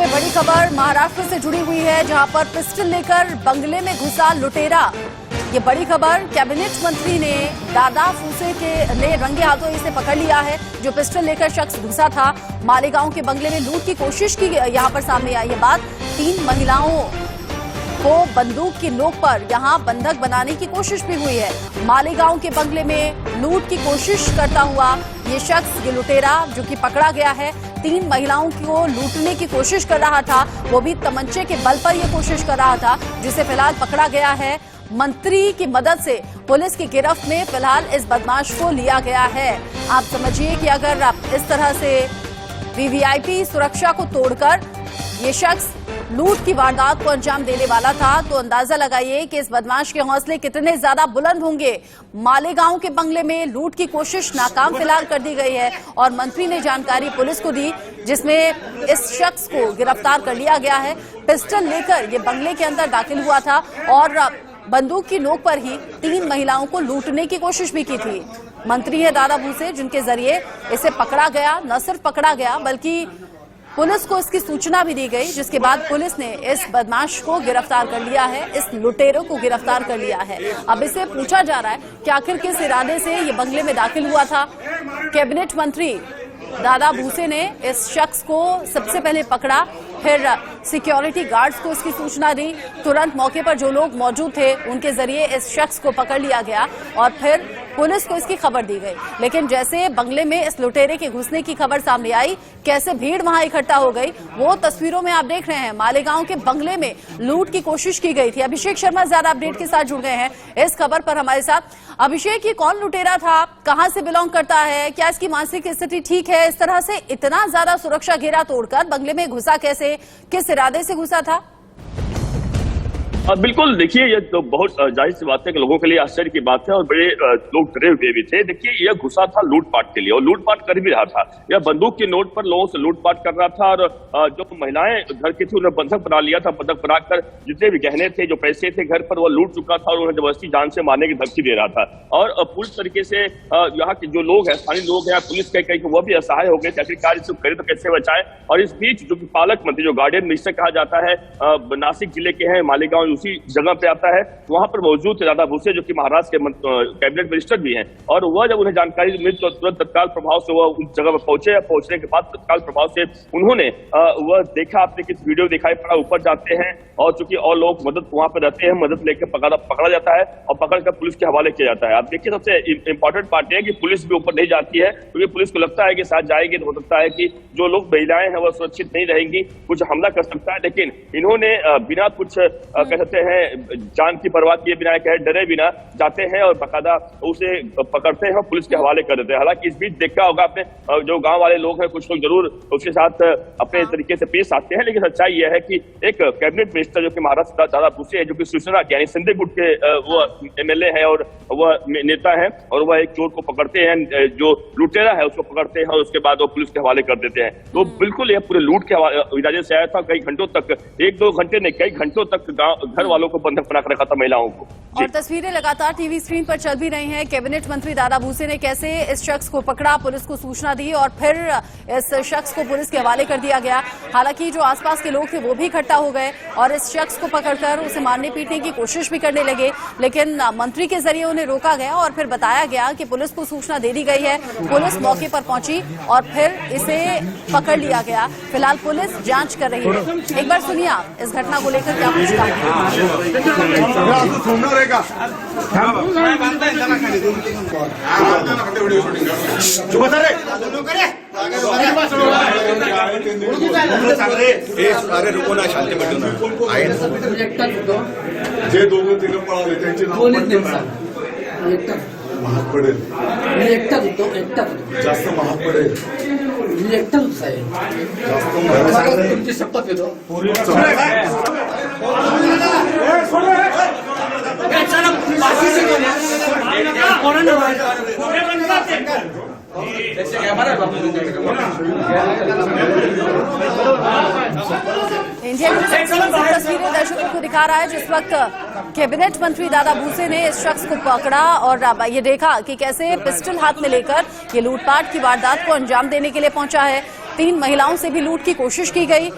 में बड़ी खबर महाराष्ट्र से जुड़ी हुई है, जहां पर पिस्टल लेकर बंगले में घुसा लुटेरा। ये बड़ी खबर, कैबिनेट मंत्री ने दादा भूसे ने रंगे हाथों इसे पकड़ लिया है। जो पिस्टल लेकर शख्स घुसा था मालेगांव के बंगले में, लूट की कोशिश की यहां पर सामने आई ये बात। 3 महिलाओं को बंदूक की नोक पर यहां बंधक बनाने की कोशिश भी हुई है। मालेगांव के बंगले में लूट की कोशिश करता हुआ ये शख्स, ये लुटेरा जो कि पकड़ा गया है, 3 महिलाओं को लूटने की कोशिश कर रहा था, वो भी तमंचे के बल पर यह कोशिश कर रहा था, जिसे फिलहाल पकड़ा गया है। मंत्री की मदद से पुलिस की गिरफ्त में फिलहाल इस बदमाश को लिया गया है। आप समझिए कि अगर आप इस तरह से वीवीआईपी सुरक्षा को तोड़कर ये शख्स लूट की वारदात को अंजाम देने वाला था, तो अंदाजा लगाइए कि इस बदमाश के हौसले कितने ज्यादा बुलंद होंगे। मालेगांव के बंगले में लूट की कोशिश नाकाम फिलहाल कर दी गई है और मंत्री ने जानकारी पुलिस को दी, जिसमें इस शख्स को गिरफ्तार कर लिया गया है। पिस्टल लेकर ये बंगले के अंदर दाखिल हुआ था और बंदूक की नोक पर ही 3 महिलाओं को लूटने की कोशिश भी की थी। मंत्री है दादा भूसे, जिनके जरिए इसे पकड़ा गया। न सिर्फ पकड़ा गया बल्कि पुलिस को इसकी सूचना भी दी गई, जिसके बाद पुलिस ने इस बदमाश को गिरफ्तार कर लिया है, इस लुटेरों को गिरफ्तार कर लिया है। अब इसे पूछा जा रहा है कि आखिर किस इरादे से ये बंगले में दाखिल हुआ था। कैबिनेट मंत्री दादा भूसे ने इस शख्स को सबसे पहले पकड़ा, फिर सिक्योरिटी गार्ड्स को इसकी सूचना दी। तुरंत मौके पर जो लोग मौजूद थे उनके जरिए इस शख्स को पकड़ लिया गया और फिर पुलिस को इसकी खबर दी गई। लेकिन जैसे बंगले में इस लुटेरे के घुसने की खबर सामने आई, कैसे भीड़ वहां इकट्ठा हो गई, वो तस्वीरों में आप देख रहे हैं। मालेगांव के बंगले में लूट की कोशिश की गई थी। अभिषेक शर्मा ज्यादा अपडेट के साथ जुड़ गए हैं इस खबर पर हमारे साथ। अभिषेक, ये कौन लुटेरा था, कहां से बिलोंग करता है, क्या इसकी मानसिक स्थिति ठीक है? इस तरह से इतना ज्यादा सुरक्षा घेरा तोड़कर बंगले में घुसा कैसे, किस इरादे से घुसा था? बिल्कुल, देखिए ये तो बहुत जाहिर सी बात है कि लोगों के लिए आश्चर्य की बात है और बड़े लोग डरे हुए भी थे। देखिए यह घुसा था लूटपाट के लिए और लूटपाट कर भी रहा था। यह बंदूक की नोट पर लोगों से लूटपाट कर रहा था और जो महिलाएं घर की थी उन्हें बंधक बना लिया था। बंधक बनाकर जितने भी गहने थे, जो पैसे थे घर पर, वो लूट चुका था और उन्हें जबरदस्ती जान से मारने की धमकी दे रहा था। और पूरी तरीके से यहाँ के जो लोग हैं, स्थानीय लोग हैं, पुलिस कह वो भी असहाय हो गए थे, आखिरकार इसको करे तो कैसे बचाए। और इस बीच जो पालक मंत्री, जो गार्डियन मिनिस्टर कहा जाता है, नासिक जिले के हैं, मालेगांव उसी जगह पे आता है, वहां पर मौजूद थे दादा भूसे, जो कि महाराष्ट्र के कैबिनेट मिनिस्टर भी हैं। और वह जब उन्हें जानकारी मिली तो तुरंत तत्काल प्रभाव से वह उस जगह पर पहुंचे। पहुंचने के बाद तत्काल प्रभाव से उन्होंने वह देखा, आपने किस वीडियो दिखाई पड़ा, ऊपर जाते हैं और चूंकि और लोग मदद वहां पर रहते हैं, मदद लेकर पकड़ा जाता है और पकड़कर पुलिस के हवाले किया जाता है। आप देखिए सबसे इंपॉर्टेंट पार्ट है कि पुलिस भी ऊपर नहीं जाती है, क्योंकि पुलिस को लगता है कि साथ जाएगी तो हो सकता है कि जो लोग महिलाएं हैं वह सुरक्षित नहीं रहेंगी, कुछ हमला कर सकता है। लेकिन इन्होंने बिना कुछ कह सकते हैं जान की परवाह किए बिना, कहे डरे बिना जाते हैं और बाकायदा उसे पकड़ते हैं और पुलिस के हवाले कर देते हैं। हालांकि इस बीच देखा होगा आपने, जो गांव वाले लोग हैं कुछ लोग जरूर उसके साथ अपने तरीके से पेश आते हैं, लेकिन सच्चाई यह है कि एक कैबिनेट मिनिस्टर जो कि महाराष्ट्र दादा भूसे है, जो कि शिवसेना यानी सिंधे गुट के वो एमएलए है और वह नेता है, और वह एक चोर को पकड़ते हैं, जो लुटेरा है उसको पकड़ते हैं और उसके बाद वो पुलिस के हवाले कर देते हैं। तो बिल्कुल यह पूरे लूट के इरादे से आया था। कई घंटों तक, 1-2 घंटे नहीं, कई घंटों तक घर वालों को बंधक बनाकर रखा था महिलाओं को। और तस्वीरें लगातार टीवी स्क्रीन पर चल भी रही हैं। कैबिनेट मंत्री दादा भूसे ने कैसे इस शख्स को पकड़ा, पुलिस को सूचना दी और फिर इस शख्स को पुलिस के हवाले कर दिया गया। हालांकि जो आसपास के लोग थे वो भी इकट्ठा हो गए और इस शख्स को पकड़कर उसे मारने पीटने की कोशिश भी करने लगे, लेकिन मंत्री के जरिए उन्हें रोका गया और फिर बताया गया कि पुलिस को सूचना दे दी गई है। पुलिस मौके पर पहुंची और फिर इसे पकड़ लिया गया। फिलहाल पुलिस जांच कर रही है। एक बार सुनिए आप इस घटना को लेकर क्या कुछ अरे रुको ना, शांती पडू ना। जे 2-3 पळाले त्यांचे नाव महाग पडेल, जास्त महाग पडेल, तुमची शपथ घेतो। इंडिया तस्वीरें दर्शकों को दिखा रहा है जिस वक्त कैबिनेट मंत्री दादा भूसे ने इस शख्स को पकड़ा और ये देखा कि कैसे पिस्टल हाथ में लेकर ये लूटपाट की वारदात को अंजाम देने के लिए पहुंचा है। 3 महिलाओं से भी लूट की कोशिश की गई।